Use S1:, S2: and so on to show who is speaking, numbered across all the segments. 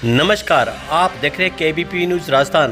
S1: नमस्कार, आप देख रहे हैं केबीपी न्यूज राजस्थान।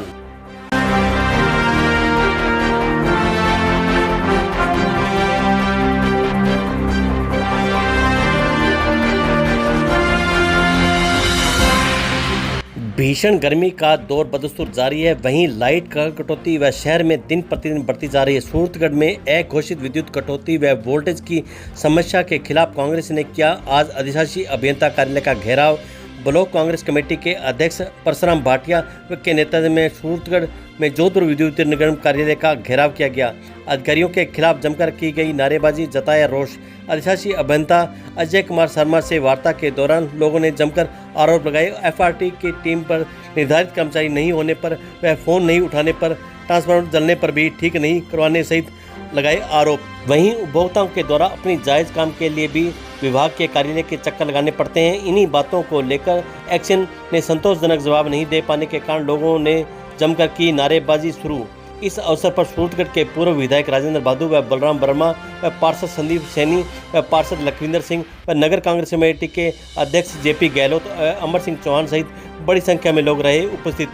S1: भीषण गर्मी का दौर बदस्तूर जारी है। वहीं लाइट का कटौती व शहर में दिन प्रतिदिन बढ़ती जा रही है। सूरतगढ़ में अघोषित विद्युत कटौती व वोल्टेज की समस्या के खिलाफ कांग्रेस ने किया आज अधिशासी अभियंता कार्यालय का घेराव। ब्लॉक कांग्रेस कमेटी के अध्यक्ष परशुराम भाटिया के नेतृत्व में सूरतगढ़ में जोधपुर विद्युत निगम कार्यालय का घेराव किया गया। अधिकारियों के खिलाफ जमकर की गई नारेबाजी, जताया रोष। अधिशासी अभियंता अजय कुमार शर्मा से वार्ता के दौरान लोगों ने जमकर आरोप लगाए। एफआरटी की टीम पर निर्धारित कर्मचारी नहीं होने पर व फोन नहीं उठाने पर, ट्रांसफार्मर जलने पर भी ठीक नहीं करवाने सहित लगाए आरोप। वहीं उपभोक्ताओं के द्वारा अपनी जायज़ काम के लिए भी विभाग के कार्यालय के चक्कर लगाने पड़ते हैं। इन्हीं बातों को लेकर एक्शन ने संतोषजनक जवाब नहीं दे पाने के कारण लोगों ने जमकर की नारेबाजी शुरू। इस अवसर पर सूरतगढ़ के पूर्व विधायक राजेंद्र बहादुर व बलराम वर्मा व पार्षद संदीप सैनी व पार्षद लखविंदर सिंह व नगर कांग्रेस कमेटी के अध्यक्ष जेपी गहलोत अमर सिंह चौहान सहित बड़ी संख्या में लोग रहे उपस्थित।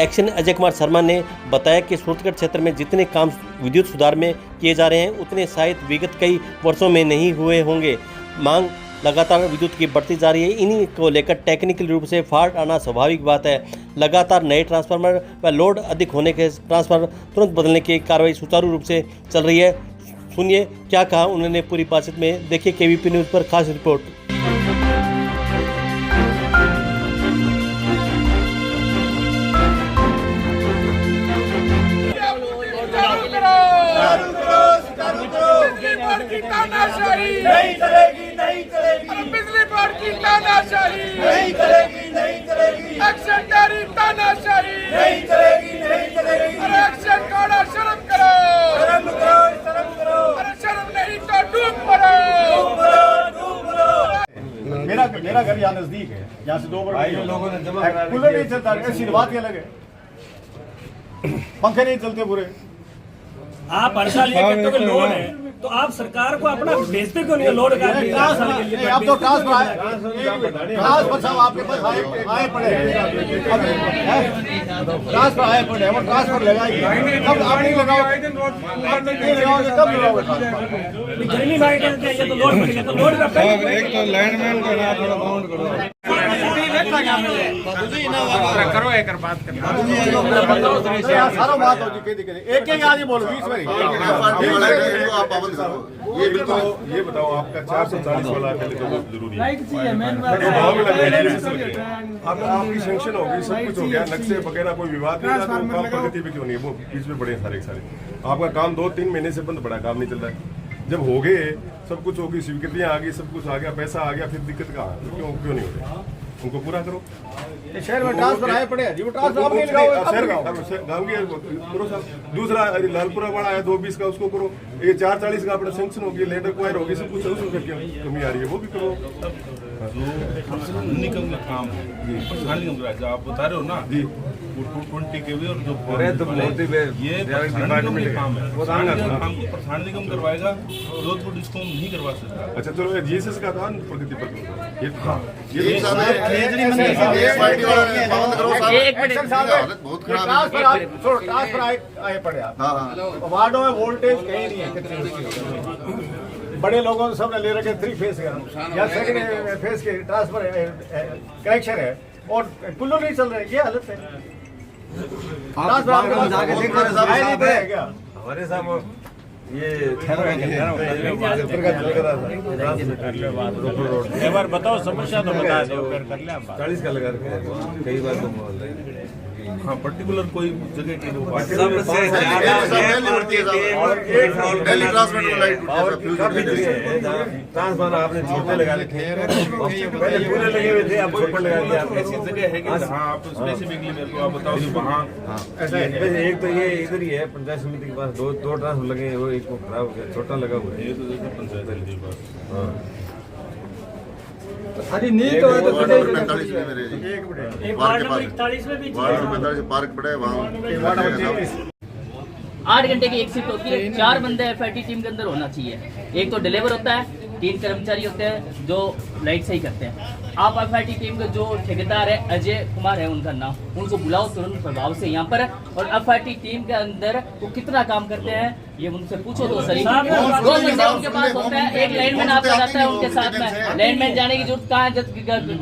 S1: एक्शन अजय कुमार शर्मा ने बताया कि सूरतगढ़ क्षेत्र में जितने काम विद्युत सुधार में किए जा रहे हैं उतने शायद विगत कई वर्षों में नहीं हुए होंगे। मांग लगातार विद्युत की बढ़ती जा रही है। इन्हीं को लेकर टेक्निकल रूप से फॉल्ट आना स्वाभाविक बात है। लगातार नए ट्रांसफार्मर व लोड अधिक होने के ट्रांसफार्मर तुरंत बदलने की कार्रवाई सुचारू रूप से चल रही है। सुनिए क्या कहा उन्होंने पूरी बातचीत में। देखिए केबीपी न्यूज़ पर खास रिपोर्ट।
S2: नहीं चलेगी, नहीं चलेगी। बिजली बोर्ड की तानाशाही नहीं चलेगी, नहीं चलेगी। एक्शन टैरिफ तानाशाही नहीं चलेगी, नहीं चलेगी। अरे एक्शन करो, शर्म करो, शर्म करो, शर्म करो। अरे शर्म नहीं तो डूब मरो, डूब मरो, डूब मरो।
S3: मेरा घर यहाँ नजदीक है, यहाँ से 2 बार लोगों ने जमा करा। कूलर नहीं चलता, ऐसी बात ही अलग है। पंखे नहीं चलते पूरे।
S4: आप हर साल ये कहते हो कि लोड है, तो आप सरकार को अपना भेजते क्यों नहीं लोड का?
S3: अब तो ट्रांसफर आए, ट्रांसफर सब आपके पास आए पड़े, ट्रांसफर आए पड़े, वो ट्रांसफर लगाएगी। कब आप नहीं लगाओगे, नहीं लगाओगे कब लगाओगे ट्रांसफर?
S4: गर्मी भाई ये तो लोड पड़ेगा, तो लोड का
S5: एक तो लैंडमैन को ना थोड़ा काउंट करो।
S2: करो एक बात करना
S3: सारा बात होगी। एक आगे बोलो 20 में
S5: ये बिल्कुल ये बताओ, आपका 440 वाला पहले तो बहुत जरूरी है। आपकी सेंक्शन होगी, सब कुछ हो गया, नक्शे वगैरह कोई विवाद नहीं था, तो काम प्रगति पे क्यों नहीं है? वो बीच में बड़े सारे आपका काम 2-3 महीने से बंद पड़ा, काम नहीं चल रहा है। जब हो गए, सब कुछ होगी, स्वीकृतियां आ गई, सब कुछ आ गया, पैसा आ गया, फिर दिक्कत कहाँ? क्यों नहीं हो रहा? उनको पूरा करो।
S3: शहर में ट्रांसफर आए पड़े हैं जी, वो ट्रांसफर आप नहीं लगाओगे
S5: गाँव की करो सब। दूसरा लालपुरा बड़ा है 220 का, उसको करो। ये 440 का अपना सेंक्शन होगी, लेटर क्वायर होगी, सब कुछ उसमें कमी आ रही है, वो भी करो।
S6: निगम का काम है, प्रधान निगम का जो आप बता रहे हो ना जी, 220 के भी और जो ये प्रधान निगम का काम है। काम को प्रधान निगम करवाएगा, जोधपुर डिस्कॉम नहीं करवा सकता।
S5: अच्छा चलो, जीएसएस का था प्रगति पर
S3: ट्रांसफर आए पड़े आप। वार्डों में वोल्टेज कहीं नहीं है। बड़े लोगों ने सबने ले रखे 3 फेस का या सेकंड फेस के ट्रांसफर कनेक्शन है और कूलर नहीं चल रहे। ये हालत है।
S5: हमारे साहब ये
S4: एक बार बताओ समस्या तो बता दो, फिर कर ले।
S5: 40 का लगा रखे कई बार तो
S6: हाँ, पर्टिकुलर कोई जगह की
S5: ट्रांसफार्मर आपने छोटे लगा रखे हैं, पहले पूरे लगे हुए थे, अब छोटे लगा दिए।
S6: ऐसी जगह है कि हाँ, आप स्पेसिफिकली मेरे को आप बताओ कि वहाँ
S5: ऐसा है। एक तो ये इधर ही है पंचायत समिति के पास, 2 ट्रांसफार्मर लगे हैं, वो एक को खराब हो गया, छोटा लगा हुआ है।
S6: ये तो जैसे पंचायत के पास
S3: अरे नहीं तो
S7: 45 में मेरे
S4: एक वार्ड नंबर 41 में भी
S7: पार्क पड़े वहाँ
S8: 8 घंटे की एक शिफ्ट होती है। 4 बंदे एफआईटी टीम के अंदर होना चाहिए। एक तो डिलीवर होता है, 3 कर्मचारी होते हैं जो लाइट सही करते हैं। आप FIT टीम के जो ठेकेदार है अजय कुमार है उनका नाम, उनको बुलाओ तुरंत प्रभाव से यहाँ पर। और FIT टीम के अंदर वो कितना काम करते हैं ये उनसे पूछो तो सही। 2 घंटे उनके पास होता है, एक लाइनमैन आपका जाता है उनके साथ में। लाइनमैन जाने की जरूरत कहाँ है, जब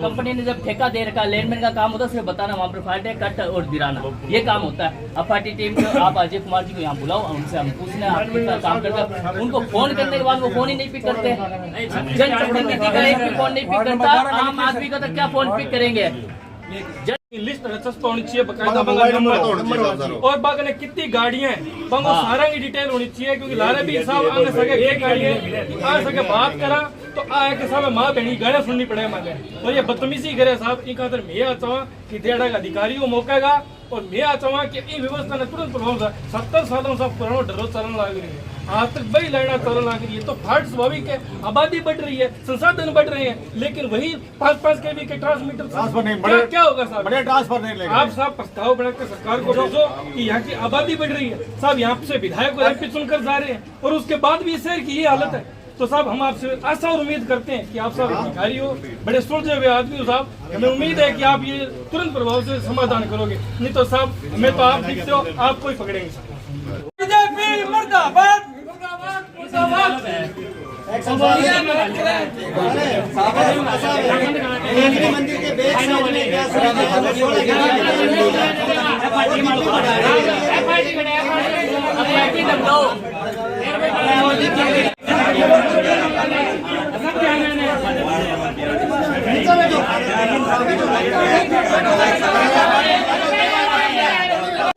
S8: कंपनी ने जब ठेका दे रखा, लाइनमैन का काम होता है सिर्फ बताना वहाँ पर फाल्ट है, कट और गिराना, ये काम होता है। FIT टीम को आप अजय कुमार जी को यहाँ बुलाओ, उनसे हम पूछना है आप कितना काम करते हैं। उनको फोन करने के बाद वो फोन ही नहीं पिक करते, जनप्रतिनिधि का एक भी फोन नहीं पिक करता, आम आदमी का तो क्या फोन पिक करेंगे।
S4: लिस्ट रचस्प होनी चाहिए बकायदा, नंबर और बाग ने कितनी गाड़ियां हैं बंगो सारा की डिटेल होनी चाहिए, क्योंकि लारे भी साहब आने सके एक गाड़ी है आ सके बात करा तो आए के साहब माँ बहनी गाड़ियां सुननी पड़े मांगे। और ये बदतमीजी करे साहब, इन खातर मैं आ चाहूँ कि देड़ा का अधिकारी को मौकेगा और मैं आ चाहूँ कि ये व्यवस्था ने तुरंत प्रभाव से 70 सालों से पुराना डरो चलन लग रही है, आज तक वही लाइना चलन लग रही है। तो फाट स्वाभाविक है, आबादी बढ़ रही है, संसाधन बढ़ रहे हैं, लेकिन वही 5-5 kV के ट्रांसमीटर क्या होगा साहब,
S3: बड़े ट्रांसफर नहीं लेगा।
S4: आप साहब प्रस्ताव बनाकर सरकार को भेजो कि यहाँ की आबादी बढ़ रही है। साहब यहाँ से विधायक और MP चुनकर जा रहे हैं और उसके बाद भी इस शहर की ये हालत है। तो साहब हम आपसे आशा और उम्मीद करते हैं कि आप साहब अधिकारी हो, बड़े सुलझे हुए आदमी हो साहब, हमें उम्मीद है कि आप ये तुरंत प्रभाव से समाधान करोगे। नहीं तो साहब हमें तो आप दिखते हो, आपको ही पकड़ेंगे साहब। बीजेपी मुर्दाबाद,
S3: मंदिर के बैक साइड में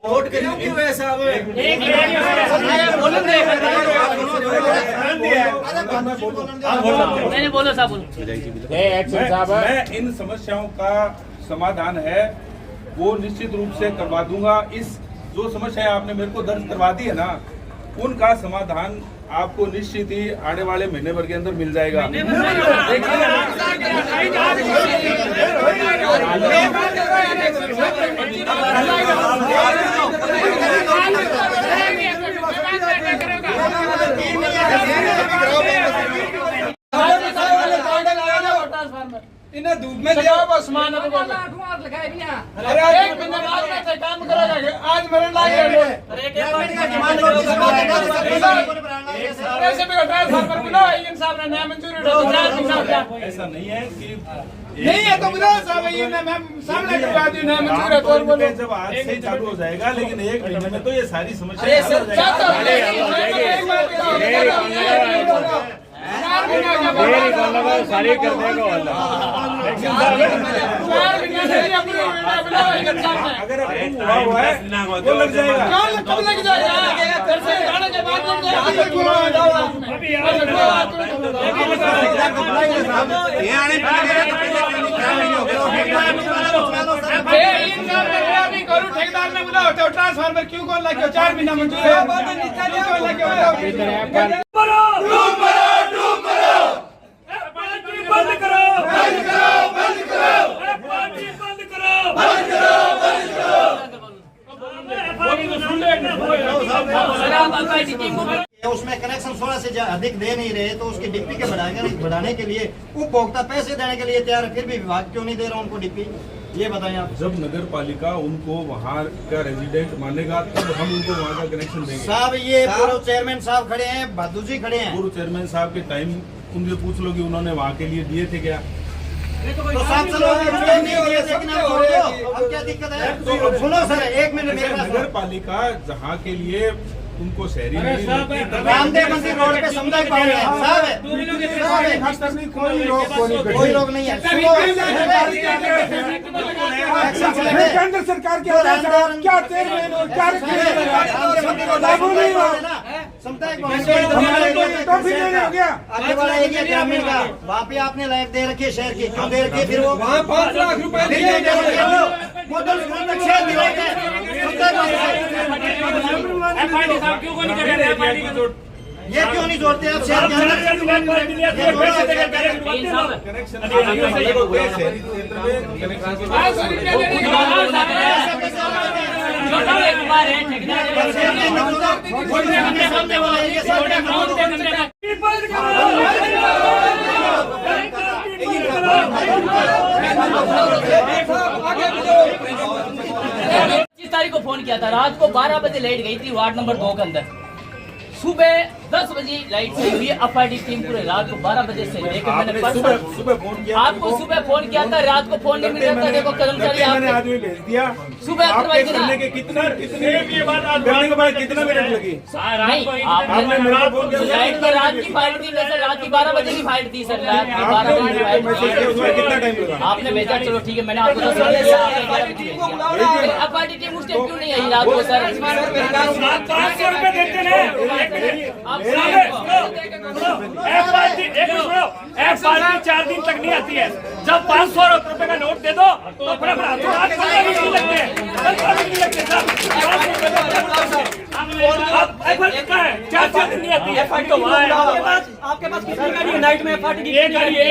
S3: वोट क्यों है साहब,
S8: मैंने बोलो साहब
S6: मैं इन समस्याओं का समाधान है वो निश्चित रूप से करवा दूंगा। इस जो समस्याएं आपने मेरे को दर्ज करवा दी है ना, उनका समाधान आपको निश्चित ही आने वाले महीने भर के अंदर मिल जाएगा।
S2: इन्हें दूध में दिया बस मान अरे एक महीने बाद में से काम करेगा, आज मेरे लायक पैसे भी ट्रांसफर मिला इंसाफ ने नया मंजूरी
S6: ऐसा नहीं है कि
S2: नहीं है तो बुलाओ साहब, ये मैं सामने करवा दूं नया मंजूर है तो बोलो
S6: जब आज से चालू हो जाएगा, लेकिन 1 महीने में तो ये सारी समस्या
S3: सारी कर देगा
S6: अगर हुआ हुआ है वो लग जाएगा।
S2: कब लग जाएगा, घर से जाने के बाद ठेकेदार ने बुलाओ तो ट्रांसफार्मर क्यों कौन लगे 4 महीना मंजूर है।
S4: बंद करो, बंद करो, बंद करो, बंद करो।
S9: उसमें कनेक्शन 16 से अधिक दे नहीं रहे तो उसकी डिप्टी के बढ़ाने के लिए उपभोक्ता पैसे देने के लिए तैयार है, फिर भी विभाग क्यों नहीं दे रहा उनको डिप्टी, ये बताएं आप।
S6: जब नगर पालिका उनको वहाँ का रेजिडेंट मानेगा तब हम उनको वहाँ का कनेक्शन देंगे।
S9: साहब ये पूर्व चेयरमैन साहब खड़े हैं, भादू जी खड़े हैं।
S6: पूर्व चेयरमैन साहब के टाइम उनसे पूछ लो कि उन्होंने वहाँ के लिए दिए थे क्या?
S9: तो साहब चलो नहीं दिए थे कि ना छोड़ दो, अब क्या दिक्कत है? तो सुनो सर 1 मिनट मेरे पास।
S6: नगर पालिका जहाँ के लिए उनको शहरी
S9: रामदेव मंदिर रोड पे सामुदायिक भवन है साहब, कोई लोग नहीं है।
S2: केंद्र सरकार के क्या चेयरमैन और क्या
S9: सामुदायिक भवन हो गया आगे वाला एरिया ग्रामीण का, वहाँ पे आपने लाइट दे रखी है शहर की, क्यों दे रखी है? फिर वो वहाँ 5 लाख रुपए ये क्यों नहीं जोड़ते आप शहर के अंदर?
S8: किया था। रात को 12 बजे लाइट गई थी वार्ड नंबर 2 के अंदर, सुबह 10 बजे लाइट सही हुई है। एफआईटी टीम पूरे रात को 12 बजे से लेकर मैंने
S6: सुबह फोन किया,
S8: आपको सुबह फोन किया था, रात को फोन नहीं मिल रहा था। देखो कर्मचारी
S6: मैंने आदमी भेज दिया
S8: सुबह
S6: आपके करने के कितना करने के बाद कितना मिनट लगी?
S8: नहीं, आपने लाइट तो रात की फाइट थी, वैसे रात की 12 बजे की फाइट थी सर, रात की 12 बजे की फाइट थी।
S6: कितना टाइम लगा?
S8: आपने भेजा, चलो ठीक है, मैंने आपको एफआईटी टीम उस टाइम क्यों नहीं आई रात को सर?
S4: 500 रुपए देते हैं एफआईटी 4 दिन तक नहीं आती है। जब 500 रुपए का नोट दे दो तो बड़ा बड़ा नहीं लगते हैं। 4 दिन नहीं आती है एफआईटी। तो आपके पास कितनी गाड़ी है नाइट में? एफआईटी की एक गाड़ी है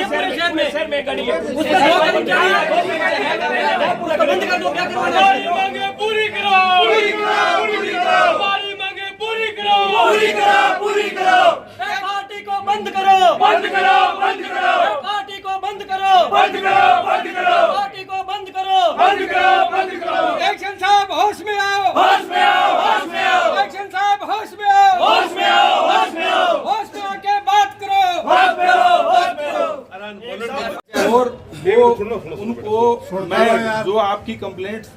S4: पूरे शहर में गाड़ी है। उसको बंद कर दो, क्या करो? पूरी करो, हमारी मांगे पूरी करो, पूरी करो। पार्टी को बंद करो, बंद करो, बंद करो। पार्टी को बंद करो, बंद करो, बंद करो। पार्टी को बंद करो, बंद करो, बंद करो। एक्शन साहब होश में आओ, होश में आओ, होश में आओ। एक्शन साहब होश में आओ, होश में आओ, होश में आओ। होश में आके बात करो, होश में आओ, होश में आओ।
S6: और वो उनको मैं जो आपकी कंप्लेंट्स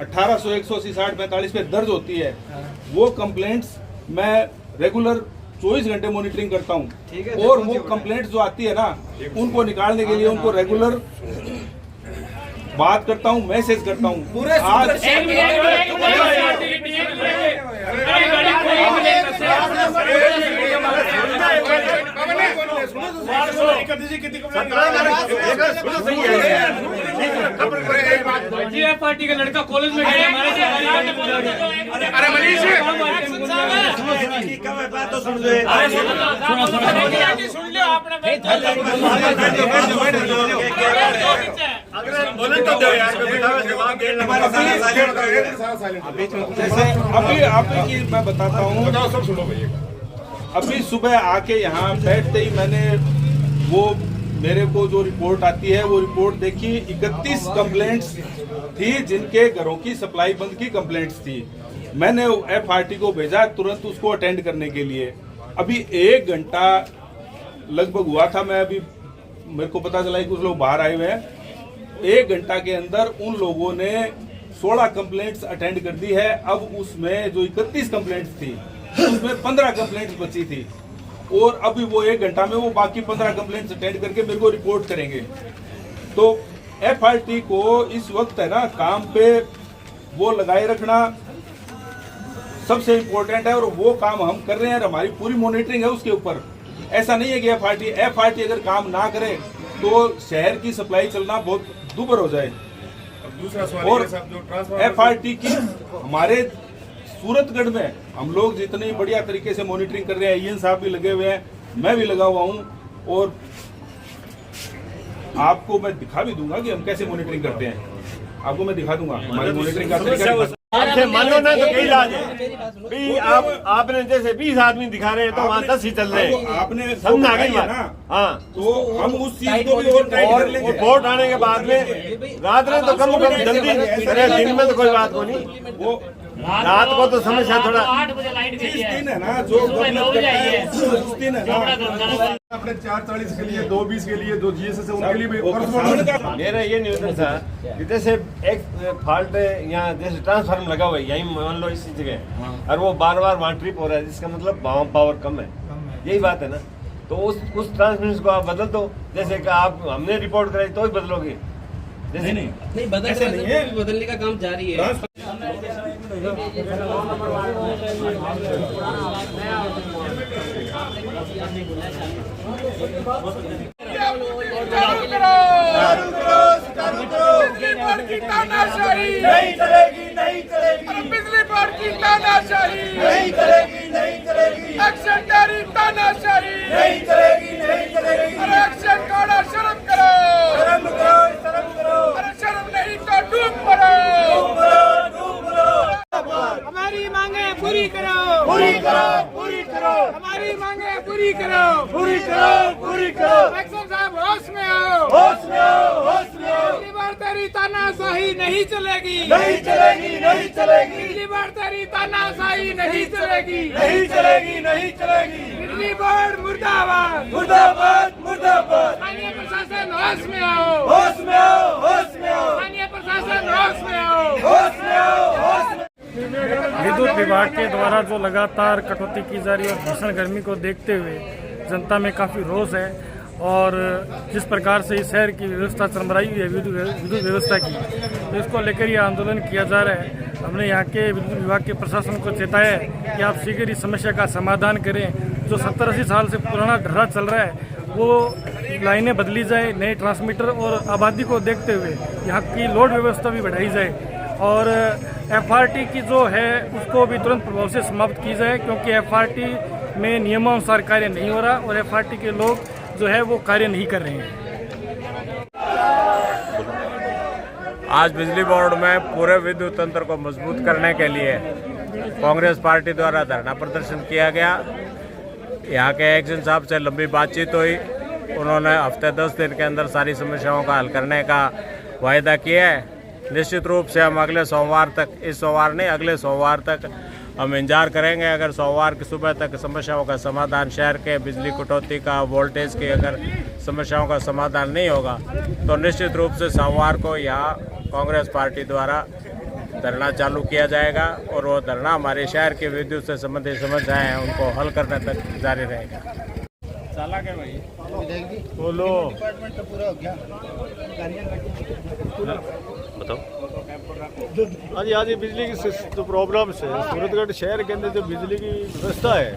S6: 1800 180 60 45 पे दर्ज होती है, वो कंप्लेंट्स मैं रेगुलर 24 घंटे मॉनिटरिंग करता हूँ। और वो कंप्लेंट्स जो आती है ना, उनको निकालने के लिए उनको रेगुलर बात करता हूँ, मैसेज करता हूँ। आज
S4: पार्टी का लड़का कॉलेज में गया अरे मनीष
S9: बात तो सुन लो,
S4: सुन लो आपने
S6: जैसे अभी की मैं बताता हूँ। अभी सुबह आके यहाँ बैठते ही मैंने वो मेरे को जो रिपोर्ट आती है वो रिपोर्ट देखी। 31 कंप्लेंट्स थी जिनके घरों की सप्लाई बंद की कंप्लेंट्स थी। मैंने एफआरटी को भेजा तुरंत उसको अटेंड करने के लिए। अभी 1 घंटा लगभग हुआ था, मैं अभी मेरे को पता चला कि कुछ लोग बाहर आए हुए हैं। 1 घंटा के अंदर उन लोगों ने 16 कंप्लेंट्स अटेंड कर दी है। अब उसमें जो 31 कंप्लेंट्स थी उसमें 15 कंप्लेंट्स बची थी, और अभी वो 1 घंटा में वो बाकी 15 कंप्लेंट्स अटेंड करके मेरे को रिपोर्ट करेंगे। तो एफआरटी को इस वक्त है ना काम पे वो लगाए रखना सबसे इम्पोर्टेंट है, और वो काम हम कर रहे हैं। हमारी पूरी मॉनिटरिंग है उसके ऊपर। ऐसा नहीं है कि एफआरटी अगर काम ना करे तो शहर की सप्लाई चलना बहुत दुभर हो जाए।
S5: दूसरा सवाल
S6: और एफआरटी की हमारे सूरतगढ़ में हम लोग जितनी बढ़िया तरीके से मॉनिटरिंग कर रहे हैं, ईएन साहब भी लगे हुए हैं, मैं भी लगा हुआ हूं, और आपको मैं दिखा भी दूंगा कि हम कैसे मॉनिटरिंग करते हैं। आपको मैं दिखा दूंगा हमारी मॉनिटरिंग का तरीका।
S3: मानो ना तो कई इलाज है भी। आपने जैसे 20 आदमी दिखा रहे हैं तो वहाँ 10 ही चल रहे हैं।
S6: आपने
S3: समझ आ गई बात? हाँ,
S6: तो हम उस चीज को भी और टाइट कर लेंगे।
S3: रिपोर्ट आने के बाद में रात में तो कम जल्दी, अरे दिन में तो कोई बात को नहीं, वो रात को तो समस्या थोड़ा
S4: 8 बजे लाइट गई है,
S6: दिन है ना जो दिन है ना
S5: अपने 440 के लिए 220 के लिए 2 जीएसएस है उनके लिए भी।
S3: मेरा ये निवेदन था कि जैसे एक फॉल्ट यहाँ जैसे ट्रांसफार्मर लगा हुआ है यही मान लो इसी जगह, और वो बार बार वहाँ ट्रिप हो रहा है, जिसका मतलब वहाँ पावर कम है, यही बात है ना। तो उस ट्रांसमिशन को आप बदल दो, जैसे कि आप हमने रिपोर्ट कराई तो ही बदलोगे। जैसे
S10: नहीं बदलने का काम जारी है।
S2: तानाशाही नहीं चलेगी, नहीं चलेगी। बिजली बोर्ड की तानाशाही नहीं चलेगी, नहीं चलेगी। एक्शन तानाशाही नहीं चलेगी, नहीं चलेगी। एक्शन करो, शर्म करो, शर्म करो, शर्म करो। अरे शर्म नहीं तो डूब पड़ो, डूब पड़ो, डूब पड़ो। हमारी मांगे पूरी करो, पूरी करो, पूरी करो। हमारी मांगे पूरी करो, पूरी करो, पूरी करो। एक्शन साहब होश में आओ, होश में आओ, होश में आओ। तेरी तानाशाही नहीं नहीं चलेगी, नहीं चलेगी, नहीं चलेगी। बिजली बोर्ड तेरी तानाशाही नहीं चलेगी, नहीं चलेगी, नहीं चलेगी। बिजली बोर्ड मुर्दाबाद, मुर्दाबाद, मुर्दाबाद। स्थानीय प्रशासन होश में आओ, होश में आओ, होश में आओ। स्थानीय प्रशासन होश में आओ, होश में आओ, होश में।
S4: विद्युत विभाग के द्वारा जो लगातार कटौती की जा रही है और भीषण गर्मी को देखते हुए जनता में काफ़ी रोष है और जिस प्रकार से इस शहर की व्यवस्था चरमराई हुई है विद्युत व्यवस्था की, तो इसको लेकर ये आंदोलन किया जा रहा है। हमने यहाँ के विद्युत विभाग के प्रशासन को चेताया है कि आप शीघ्र इस समस्या का समाधान करें। जो 70-80 साल से पुराना ढर्रा चल रहा है वो लाइनें बदली जाए, नए ट्रांसमीटर और आबादी को देखते हुए यहाँ की लोड व्यवस्था भी बढ़ाई जाए और FRT की जो है उसको भी तुरंत प्रभाव से समाप्त की जाए, क्योंकि FRT में नियमानुसार कार्य नहीं हो रहा और FRT के लोग जो है वो कार्य नहीं कर रहे हैं।
S11: आज बिजली बोर्ड में पूरे विद्युत तंत्र को मजबूत करने के लिए कांग्रेस पार्टी द्वारा धरना प्रदर्शन किया गया। यहाँ के एक्शन साहब से लंबी बातचीत हुई, उन्होंने हफ्ते 10 दिन के अंदर सारी समस्याओं का हल करने का वायदा किया है। निश्चित रूप से हम अगले सोमवार तक, इस सोमवार नहीं अगले सोमवार तक हम इंतजार करेंगे। अगर सोमवार की सुबह तक समस्याओं का समाधान, शहर के बिजली कटौती का, वोल्टेज की अगर समस्याओं का समाधान नहीं होगा तो निश्चित रूप से सोमवार को यहाँ कांग्रेस पार्टी द्वारा धरना चालू किया जाएगा और वो धरना हमारे शहर के विद्युत से संबंधित समस्याएं हैं उनको हल करने तक जारी रहेगा। चला के भाई बोलो
S1: बताओ।
S3: आज बिजली की जो प्रॉब्लम है सूरतगढ़ शहर के अंदर, जो बिजली की व्यवस्था है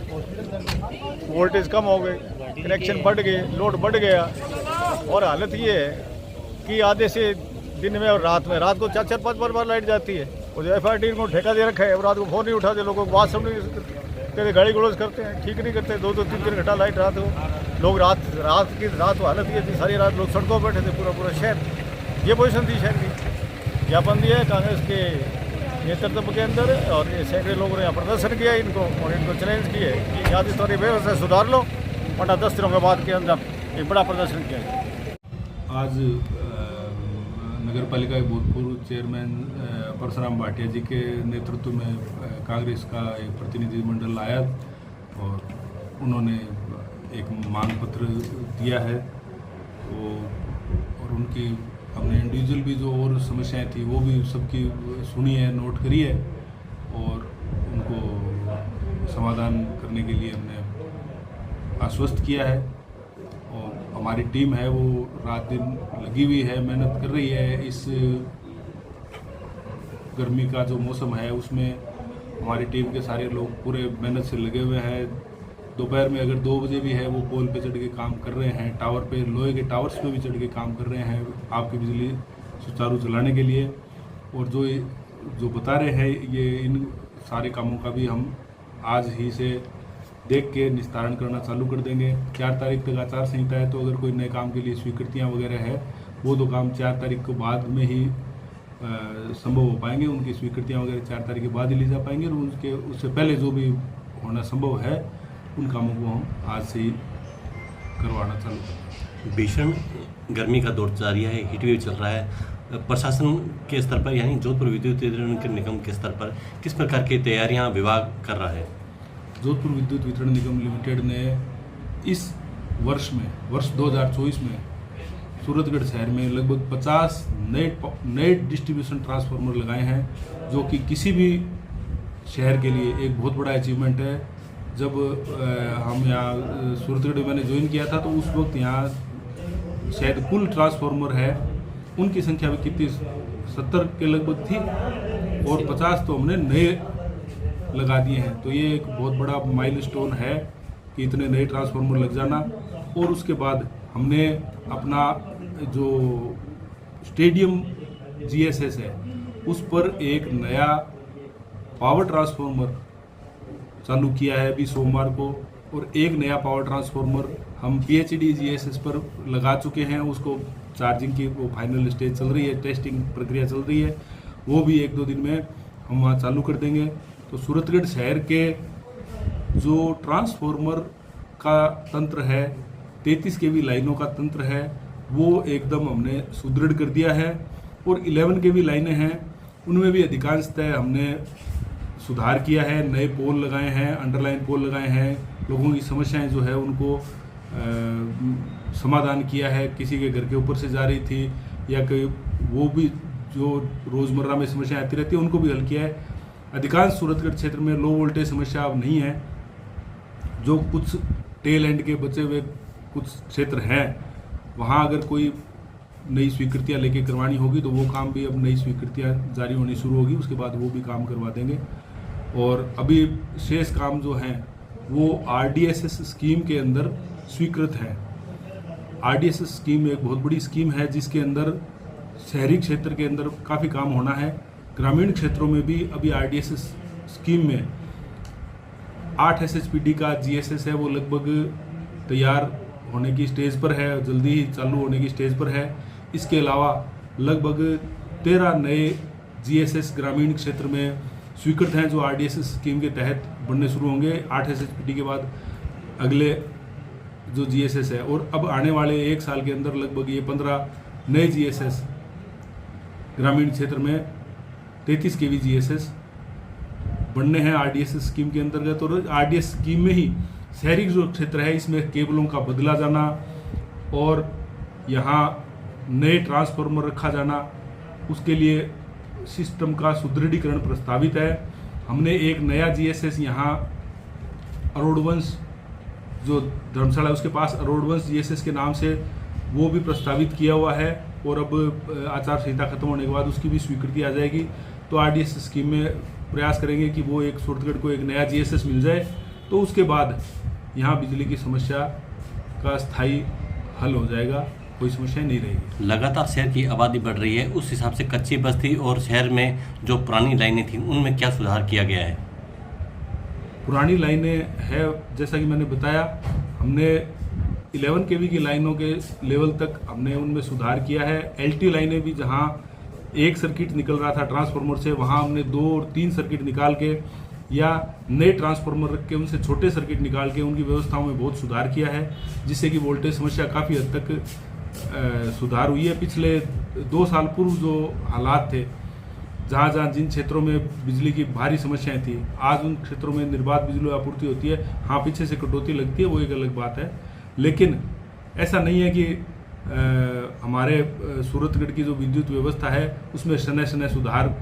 S3: वोल्टेज कम हो गए, कनेक्शन बढ़ गए, लोड बढ़ गया और हालत ये है कि आधे से दिन में और रात को 4-5 बार लाइट जाती है और जो FRT को ठेका दे रखा है, रात को फ़ोन नहीं उठाते, लोगों को बात सब नहीं कहते, गाड़ी गलौज करते हैं, ठीक नहीं करते। 2-3 घंटा लाइट रात को लोग रात हालत ये थी, सारी रात लोग सड़कों पर बैठे थे, पूरा शहर। ये पोजीशन थी शहर की। ज्ञापन दिया है कांग्रेस के नेतृत्व के अंदर और ये सैकड़ों लोगों ने यहाँ प्रदर्शन किया इनको और इनको चैलेंज किए कि यहाँ की सारी व्यवस्था सुधार लो, वरना 10 दिनों के बाद के अंदर एक बड़ा प्रदर्शन किया।
S6: आज नगर पालिका के भूतपूर्व चेयरमैन परशुराम भाटिया जी के नेतृत्व में कांग्रेस का एक प्रतिनिधिमंडल आया और उन्होंने एक मांग पत्र दिया है और उनकी हमने इंडिविजुअल भी जो और समस्याएं थी वो भी सबकी सुनी है, नोट करी है और उनको समाधान करने के लिए हमने आश्वस्त किया है। और हमारी टीम है वो रात दिन लगी हुई है, मेहनत कर रही है। इस गर्मी का जो मौसम है उसमें हमारी टीम के सारे लोग पूरे मेहनत से लगे हुए हैं। दोपहर में अगर 2 बजे भी है वो पोल पे चढ़ के काम कर रहे हैं, टावर पे, लोहे के टावर्स पे भी चढ़ के काम कर रहे हैं आपकी बिजली सुचारू चलाने के लिए। और जो बता रहे हैं ये इन सारे कामों का भी हम आज ही से देख के निस्तारण करना चालू कर देंगे। 4 तारीख तक आचार संहिता है, तो अगर कोई नए काम के लिए स्वीकृतियाँ वगैरह है वो तो काम 4 तारीख को बाद में ही संभव हो पाएंगे। उनकी स्वीकृतियाँ वगैरह 4 तारीख के बाद ही ली जा पाएंगे और उससे पहले जो भी होना संभव है उन कामों को हम आज से ही करवाना चालू करेंगे।
S1: भीषण गर्मी का दौर जारी है, हीट वेव चल रहा है। प्रशासन के स्तर पर यानी जोधपुर विद्युत वितरण निगम के स्तर पर किस प्रकार की तैयारियां विभाग कर रहा है?
S6: जोधपुर विद्युत वितरण निगम लिमिटेड ने इस वर्ष 2024 में सूरतगढ़ शहर में लगभग 50 नए डिस्ट्रीब्यूशन ट्रांसफार्मर लगाए हैं, जो कि किसी भी शहर के लिए एक बहुत बड़ा अचीवमेंट है। जब हम यहाँ सूरतगढ़ में मैंने ज्वाइन किया था तो उस वक्त यहाँ शायद कुल ट्रांसफार्मर है उनकी संख्या भी कितनी 70 के लगभग थी और 50 तो हमने नए लगा दिए हैं। तो ये एक बहुत बड़ा माइलस्टोन है कि इतने नए ट्रांसफार्मर लग जाना। और उसके बाद हमने अपना जो स्टेडियम GSS है उस पर एक नया पावर ट्रांसफार्मर चालू किया है अभी सोमवार को, और एक नया पावर ट्रांसफार्मर हम PHD GSS पर लगा चुके हैं। उसको चार्जिंग की वो फाइनल स्टेज चल रही है, टेस्टिंग प्रक्रिया चल रही है, वो भी 1-2 दिन में हम वहाँ चालू कर देंगे। तो सूरतगढ़ शहर के जो ट्रांसफार्मर का तंत्र है, 33 kV लाइनों का तंत्र है, वो एकदम हमने सुदृढ़ कर दिया है। और 11 के भी लाइनें हैं, उनमें भी अधिकांशतः हमने सुधार किया है, नए पोल लगाए हैं, अंडरलाइन पोल लगाए हैं, लोगों की समस्याएं जो है उनको समाधान किया है। किसी के घर के ऊपर से जा रही थी या कोई वो भी जो रोज़मर्रा में समस्याएं आती रहती है उनको भी हल किया है। अधिकांश सूरतगढ़ क्षेत्र में लो वोल्टेज समस्या अब नहीं है। जो कुछ टेल एंड के बचे हुए कुछ क्षेत्र हैं वहाँ अगर कोई नई स्वीकृतियाँ लेके करवानी होगी तो वो काम भी अब नई स्वीकृतियाँ जारी होनी शुरू होगी, उसके बाद वो भी काम करवा देंगे। और अभी शेष काम जो हैं वो RDSS स्कीम के अंदर स्वीकृत हैं। RDSS स्कीम एक बहुत बड़ी स्कीम है जिसके अंदर शहरी क्षेत्र के अंदर काफ़ी काम होना है। ग्रामीण क्षेत्रों में भी अभी RDSS स्कीम में 8 SHPD का GSS है, वो लगभग तैयार होने की स्टेज पर है, जल्दी ही चालू होने की स्टेज पर है। इसके अलावा लगभग 13 नए GSS ग्रामीण क्षेत्र में स्वीकृत हैं जो RDSS स्कीम के तहत बनने शुरू होंगे। 8 SHPD के बाद अगले जो GSS है, और अब आने वाले 1 साल के अंदर लगभग ये 15 नए GSS ग्रामीण क्षेत्र में 33 kV GSS बनने हैं RDSS स्कीम के अंतर्गत। और RDSS स्कीम में ही शहरी जो क्षेत्र है इसमें केबलों का बदला जाना और यहाँ नए ट्रांसफार्मर रखा जाना, उसके लिए सिस्टम का सुदृढ़ीकरण प्रस्तावित है। हमने एक नया GSS यहाँ अरोड़वंश जो धर्मशाला उसके पास अरोड़वंश GSS के नाम से वो भी प्रस्तावित किया हुआ है, और अब आचार संहिता खत्म होने के बाद उसकी भी स्वीकृति आ जाएगी। तो RDSS स्कीम में प्रयास करेंगे कि वो एक सूरतगढ़ को एक नया GSS मिल जाए, तो उसके बाद यहाँ बिजली की समस्या का स्थायी हल हो जाएगा, कोई समस्या नहीं रहेगी।
S1: लगातार शहर की आबादी बढ़ रही है, उस हिसाब से कच्ची बस्ती और शहर में जो पुरानी लाइनें थी उनमें क्या सुधार किया गया है?
S6: पुरानी लाइनें है जैसा कि मैंने बताया, हमने 11 kV की लाइनों के लेवल तक हमने उनमें सुधार किया है। LT लाइनें भी जहां एक सर्किट निकल रहा था ट्रांसफार्मर से, वहां हमने 2 और 3 सर्किट निकाल के या नए ट्रांसफार्मर रख के उनसे छोटे सर्किट निकाल के उनकी व्यवस्थाओं में बहुत सुधार किया है, जिससे कि वोल्टेज समस्या काफ़ी हद तक सुधार हुई है। पिछले 2 साल पूर्व जो हालात थे, जहाँ जहाँ जिन क्षेत्रों में बिजली की भारी समस्याएं थी, आज उन क्षेत्रों में निर्बाध बिजली आपूर्ति होती है। हाँ, पीछे से कटौती लगती है, वो एक अलग बात है, लेकिन ऐसा नहीं है कि हमारे सूरतगढ़ की जो विद्युत व्यवस्था है उसमें समय समय सुधार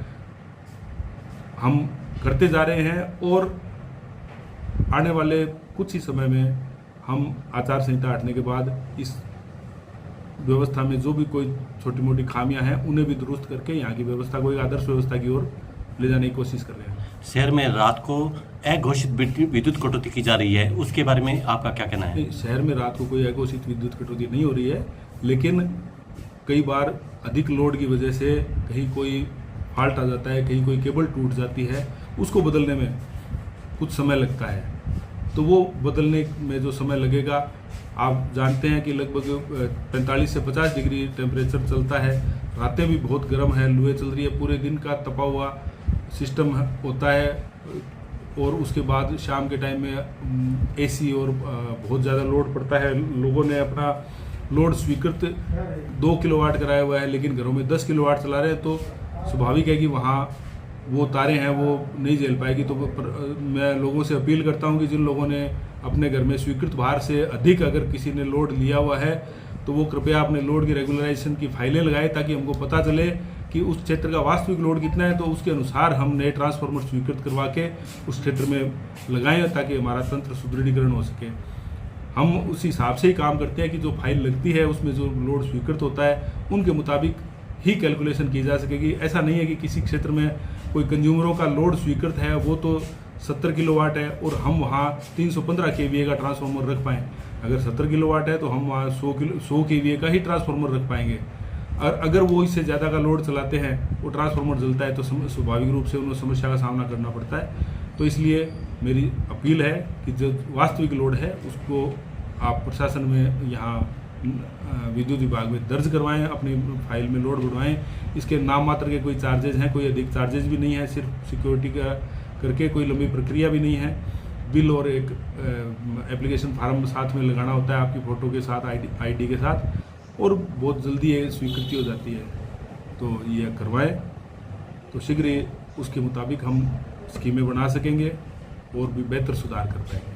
S6: हम करते जा रहे हैं, और आने वाले कुछ ही समय में हम आचार संहिता हटने के बाद इस व्यवस्था में जो भी कोई छोटी मोटी खामियां हैं उन्हें भी दुरुस्त करके यहाँ की व्यवस्था को एक आदर्श व्यवस्था की ओर ले जाने की कोशिश कर रहे हैं।
S1: शहर में रात को अघोषित विद्युत कटौती की जा रही है, उसके बारे में आपका क्या कहना है?
S6: शहर में रात को कोई अघोषित विद्युत कटौती नहीं हो रही है, लेकिन कई बार अधिक लोड की वजह से कहीं कोई फॉल्ट आ जाता है, कहीं कोई केबल टूट जाती है, उसको बदलने में कुछ समय लगता है। तो वो बदलने में जो समय लगेगा, आप जानते हैं कि लगभग 45 से 50 डिग्री टेम्परेचर चलता है, रातें भी बहुत गर्म है, लुएं चल रही है, पूरे दिन का तपा हुआ सिस्टम होता है, और उसके बाद शाम के टाइम में AC और बहुत ज़्यादा लोड पड़ता है। लोगों ने अपना लोड स्वीकृत 2 किलोवाट कराया हुआ है, लेकिन घरों में 10 किलोवाट चला रहे हैं, तो स्वाभाविक है कि वहाँ वो तारें हैं वो नहीं झेल पाएगी। तो मैं लोगों से अपील करता हूँ कि जिन लोगों ने अपने घर में स्वीकृत भार से अधिक अगर किसी ने लोड लिया हुआ है तो वो कृपया अपने लोड की रेगुलराइजेशन की फाइलें लगाएं, ताकि हमको पता चले कि उस क्षेत्र का वास्तविक लोड कितना है, तो उसके अनुसार हम नए ट्रांसफार्मर स्वीकृत करवा के उस क्षेत्र में लगाएं, ताकि हमारा तंत्र सुदृढ़ीकरण हो सके। हम उस हिसाब से ही काम करते हैं कि जो फाइल लगती है उसमें जो लोड स्वीकृत होता है उनके मुताबिक ही कैलकुलेशन की जा सकेगी। ऐसा नहीं है कि किसी क्षेत्र में कोई कंज्यूमरों का लोड स्वीकृत है, वो तो 70 किलोवाट है और हम वहाँ 315 kVA का ट्रांसफार्मर रख पाएँ। अगर 70 किलोवाट है तो हम वहाँ 100 kVA का ही ट्रांसफार्मर रख पाएंगे, और अगर वो इससे ज़्यादा का लोड चलाते हैं, वो ट्रांसफार्मर जलता है, तो स्वाभाविक रूप से उन्हें समस्या का सामना करना पड़ता है। तो इसलिए मेरी अपील है कि जो वास्तविक लोड है उसको आप प्रशासन में यहाँ विद्युत विभाग में दर्ज करवाएं, अपनी फाइल में लोड बढ़वाएं। इसके नाम मात्र के कोई चार्जेज हैं, कोई अधिक चार्जेज भी नहीं है, सिर्फ सिक्योरिटी का करके कोई लंबी प्रक्रिया भी नहीं है। बिल और एक एप्लीकेशन फार्म साथ में लगाना होता है आपकी फ़ोटो के साथ, ID के साथ, और बहुत जल्दी ये स्वीकृति हो जाती है। तो ये करवाए तो शीघ्र ही उसके मुताबिक हम स्कीमें बना सकेंगे और भी बेहतर सुधार कर पाएंगे।